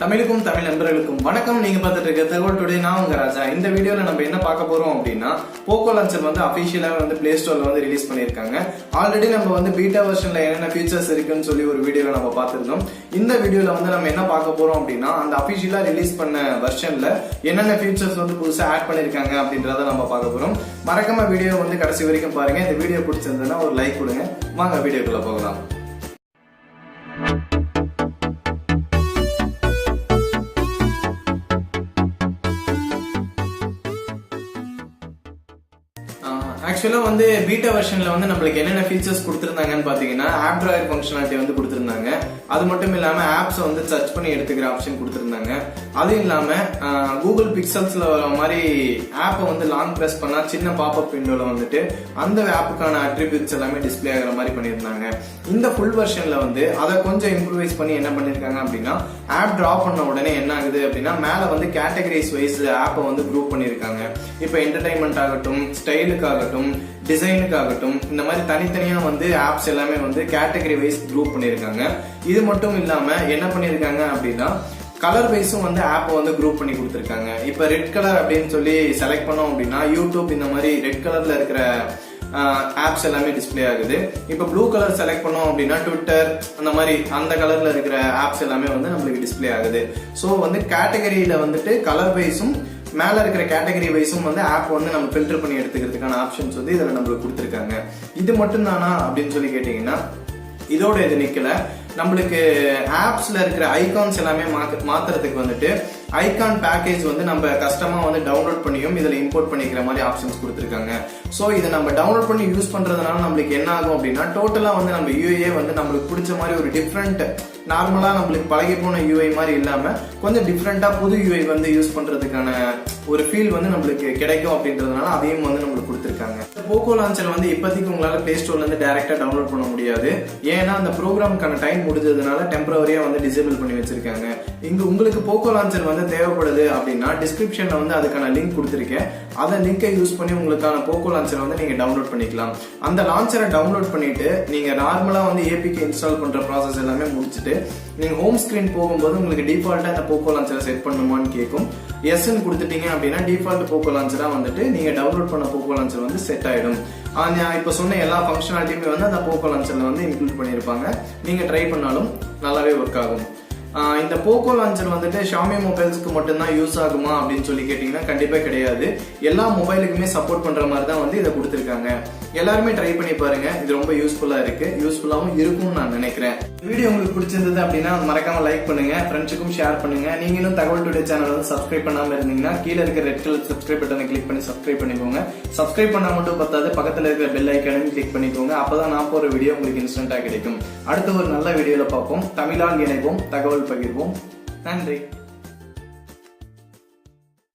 தமிழுக்கும் தமிழ் நண்பர்களுக்கும் வணக்கம். நீங்க பார்த்துட்டு இருக்க தகவல் டுடே. நான் உங்க ராஜா. இந்த வீடியோல நம்ம என்ன பார்க்க போறோம் அப்படின்னா, போக்கோ லான்ச்சர் வந்து அபிஷியலா வந்து பிளே ஸ்டோர்ல வந்து ரிலீஸ் பண்ணிருக்காங்க. ஆல்ரெடி நம்ம வந்து பீட்டா வெர்ஷன்ல என்னென்ன ஃபீச்சர்ஸ் இருக்குன்னு சொல்லி ஒரு வீடியோல நம்ம பார்த்திருந்தோம். இந்த வீடியோல வந்து நம்ம என்ன பார்க்க போறோம் அப்படின்னா, அந்த அபிஷியலா ரிலீஸ் பண்ண வெர்ஷன்ல என்னென்ன ஃபீச்சர்ஸ் வந்து புதுசா ஆட் பண்ணிருக்காங்க அப்படின்றத நம்ம பார்க்க போறோம். மறக்காம வீடியோ வந்து கடைசி வரைக்கும் பாருங்க. இந்த வீடியோ பிடிச்சிருந்ததுன்னா ஒரு லைக் கொடுங்க. வாங்க வீடியோக்குள்ள போகலாம். ஆக்சுவலா வந்து பீட்டா வெர்ஷன்ல வந்து நம்மளுக்கு என்னென்ன ஃபீச்சர்ஸ் கொடுத்திருந்தாங்கன்னு பாத்தீங்கன்னா, ஆண்ட்ராய்டு ஃபங்க்ஷனாலிட்டி வந்து கொடுத்திருந்தாங்க. அது மட்டும் இல்லாம ஆப்ஸ் வந்து சர்ச் பண்ணி எடுத்துக்கிற ஆப்ஷன் கொடுத்திருந்தாங்க. அது இல்லாம கூகுள் பிக்சல்ஸ்ல வர மாதிரி ஆப்பை வந்து லாங் பிரஸ் பண்ணா சின்ன பாப்அப் விண்டோல வந்துட்டு அந்த ஆப்புக்கான அட்ரிபியூட்ஸ் எல்லாமே டிஸ்பிளே ஆகிற மாதிரி பண்ணியிருந்தாங்க. இந்த ஃபுல் வெர்ஷன்ல வந்து அதை கொஞ்சம் இம்ப்ரூவைஸ் பண்ணி என்ன பண்ணிருக்காங்க அப்படின்னா, ஆப் டிராப் பண்ண உடனே என்ன ஆகுது அப்படின்னா, மேல வந்து கேட்டகரிஸ் வைஸ் ஆப்பை வந்து குரூப் பண்ணிருக்காங்க. இப்ப என்டர்டைன்மெண்ட் ஆகட்டும், ஸ்டைலுக்காகட்டும், டிசைனுக்காகட்டும், இந்த மாதிரி தனித்தனியா வந்து ஆப்ஸ் எல்லாமே வந்து கேட்டகரி வைஸ் குரூப் பண்ணிருக்காங்க. இது மட்டும் இல்லாம என்ன பண்ணிருக்காங்க அப்படின்னா, கலர் வைஸும் வந்து ஆப் வந்து குரூப் பண்ணி கொடுத்திருக்காங்க. இப்ப ரெட் கலர் அப்படின்னு சொல்லி செலக்ட் பண்ணோம் அப்படின்னா, யூடியூப் இந்த மாதிரி ரெட் கலர்ல இருக்கிற ஆப்ஸ் எல்லாமே டிஸ்பிளே ஆகுது. இப்ப ப்ளூ கலர் செலக்ட் பண்ணோம் அப்படின்னா, ட்விட்டர் அந்த மாதிரி அந்த கலர்ல இருக்கிற ஆப்ஸ் எல்லாமே வந்து நம்மளுக்கு டிஸ்பிளே ஆகுது. சோ வந்து கேட்டகரியில வந்துட்டு கலர் வைஸும் மேல இருக்கிற கேட்டகரி வைஸும் வந்து ஆப் வந்து நம்ம ஃபில்டர் பண்ணி எடுத்துக்கிறதுக்கான ஆப்ஷன்ஸ் வந்து இதுல நம்மளுக்கு கொடுத்திருக்காங்க. இது மட்டும் தானா அப்படின்னு சொல்லி கேட்டீங்கன்னா, இதோட இது நிக்கல. நம்மளுக்கு ஆப்ஸ்ல இருக்கிற ஐகான்ஸ் எல்லாமே மாத்துறதுக்கு வந்துட்டு ஐகான் பேக்கேஜ் வந்து நம்ம கஸ்டமா வந்து டவுன்லோட் பண்ணியும் இதுல இம்போர்ட் பண்ணிக்கிற மாதிரி ஆப்ஷன்ஸ் கொடுத்திருக்காங்க. சோ இதை நம்ம டவுன்லோட் பண்ணி யூஸ் பண்றதுனால நம்மளுக்கு என்ன ஆகும் அப்படின்னா, டோட்டலா வந்து நம்ம யூஐ வந்து நம்மளுக்கு பிடிச்ச மாதிரி ஒரு டிஃப்ரெண்ட், நார்மலா நம்மளுக்கு பழகி போன யூஐ மாதிரி இல்லாம கொஞ்சம் டிஃப்ரெண்டா புது யூஐ வந்து யூஸ் பண்றதுக்கான ஒரு ஃபீல் வந்து நம்மளுக்கு கிடைக்கும் அப்படின்றதுனால அதையும் வந்து நம்மளுக்கு கொடுத்திருக்காங்க. போக்கோ லான்ச்சர் வந்து இப்போதைக்கு உங்களால பிளே ஸ்டோர்ல இருந்து டைரக்டா டவுன்லோட் பண்ண முடியாது. ஏன்னா அந்த ப்ரோக்ராமுக்கான டைம் முடிஞ்சதுனால டெம்பரவரியா வந்து டிசேபிள் பண்ணி வச்சிருக்காங்க. இங்க உங்களுக்கு போக்கோ லான்ச்சர் வந்து தேவைப்படுது அப்படின்னா, டிஸ்கிரிப்ஷன்ல வந்து அதுக்கான லிங்க் கொடுத்திருக்கேன். அந்த லிங்கை யூஸ் பண்ணி உங்களுக்கான போக்கோ லான்ச்சர் வந்து நீங்க டவுன்லோட் பண்ணிக்கலாம். அந்த லான்ச்சரை டவுன்லோட் பண்ணிட்டு நீங்க நார்மலா வந்து ஏபிகே இன்ஸ்டால் பண்ற ப்ராசஸ் எல்லாமே முடிச்சுட்டு நீங்க ஹோம் ஸ்கிரீன் போகும்போது உங்களுக்கு டிஃபால்ட்டா இந்த போக்கோ லான்ச்சரை செட் பண்ணுமான்னு கேட்கும். எஸ்ன்னு கொடுத்துட்டீங்க அப்படின்னா டிஃபால்ட் போக்கோ லான்ச்சரா வந்துட்டு நீங்க டவுன்லோட் பண்ண போக்கோ லான்ச்சர் வந்து செட் ஆயிடும். நான் இப்ப சொன்ன எல்லா ஃபங்க்ஷனாலிட்டியுமே வந்து அந்த போக்கோ லான்ச்சர்ல வந்து இன்க்ளூட் பண்ணிருப்பாங்க. நீங்க ட்ரை பண்ணாலும் நல்லாவே ஒர்க் ஆகும். இந்த போக்கோ லான்ச்சர் வந்துட்டு ஷாமி மொபைல்ஸ்க்கு மட்டும்தான் யூஸ் ஆகுமா அப்படின்னு சொல்லி கேட்டீங்கன்னா கண்டிப்பா கிடையாது. எல்லா மொபைலுக்குமே சப்போர்ட் பண்ற மாதிரி தான் வந்து இதை கொடுத்திருக்காங்க. எல்லாருமே ட்ரை பண்ணி பாருங்க. இது ரொம்ப யூஸ்ஃபுல்லா இருக்கு, யூஸ்ஃபுல்லாவும் இருக்கும்னு நான் நினைக்கிறேன். வீடியோ உங்களுக்கு பிடிச்சிருந்தது அப்படின்னா மறக்காம லைக் பண்ணுங்க, ஃப்ரெண்ட்ஸுக்கும் ஷேர் பண்ணுங்க. நீங்க இன்னும் தகவல் டுடே சேனல் வந்து சப்ஸ்கிரைப் பண்ணாம இருந்தீங்கன்னா கீழே இருக்கிற ரெட் கலர் சப்ஸ்கிரைப் பட்டனை கிளிக் பண்ணி சப்ஸ்கிரைப் பண்ணிக்கோங்க. சப்ஸ்கிரைப் பண்ணா மட்டும் பத்தாது, பக்கத்துல இருக்கிற பெல் ஐக்கானையும் கிளிக் பண்ணிக்கோங்க. அப்பதான் நான் போற வீடியோ உங்களுக்கு இன்ஸ்டன்டா கிடைக்கும். அடுத்த ஒரு நல்ல வீடியோல பார்ப்போம். தமிழால் இணைவோம், தகவல் பகிர்வோம். நன்றி.